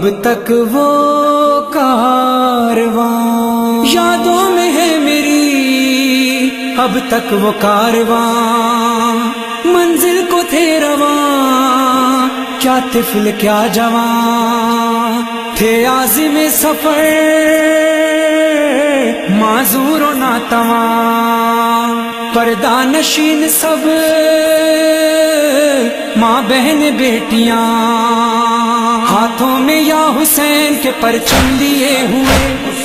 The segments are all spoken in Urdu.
اب تک وہ کارواں یادوں میں ہے میری، اب تک وہ کارواں منزل کو تھے رواں، کیا طفل کیا جوان تھے عازم سفر، معذور و ناتواں پردہ نشین سب ماں بہن بیٹیاں، ہاتھوں میں یا حسین کے پرچم لیے ہوئے،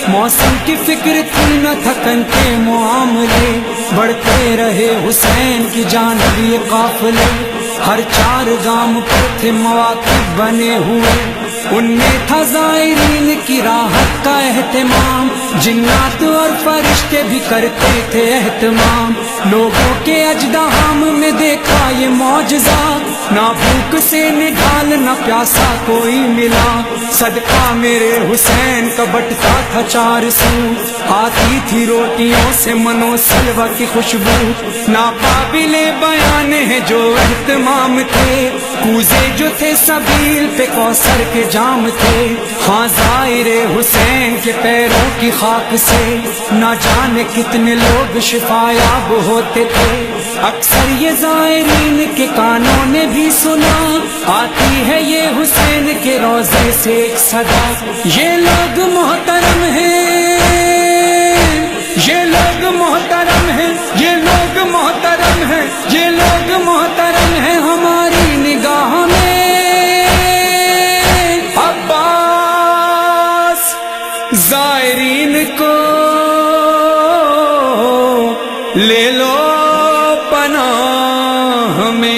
موسم کی فکر تھی نہ تھکن کے معاملے، بڑھتے رہے حسین کی جانب یہ قافلے، ہر چار گام پر تھے مواقف بنے ہوئے، ان میں تھا زائرین کی راحت کا اہتمام، جنات اور فرشتے بھی کرتے تھے اہتمام، لوگوں کے اژدہام میں دیکھا یہ معجزہ، نہ بھوک سے نڈھال نہ پیاسا کوئی ملا، صدقہ میرے حسین کا بٹتا تھا چار سو، آتی تھی روٹیوں سے منو سلوہ کی خوشبو، ناقابل بیان ہے جو اہتمام تھے، کوزے جو تھے سبیل پہ کوثر کے جام تھے، ہاں ظاہر حسین کے پیروں کی خاک سے نہ جانے کتنے لوگ شفایاب ہوتے تھے، اکثر یہ زائرین کے کانوں نے بھی سنا، آتی ہے یہ حسین کے روضے سے ایک صدا، یہ لوگ محترم ہیں، یہ لوگ محترم ہیں، یہ لوگ محترم ہیں، یہ لوگ محترم ہیں ہماری نگاہ میں، عباس زائرین کو لے لو پناہ میں۔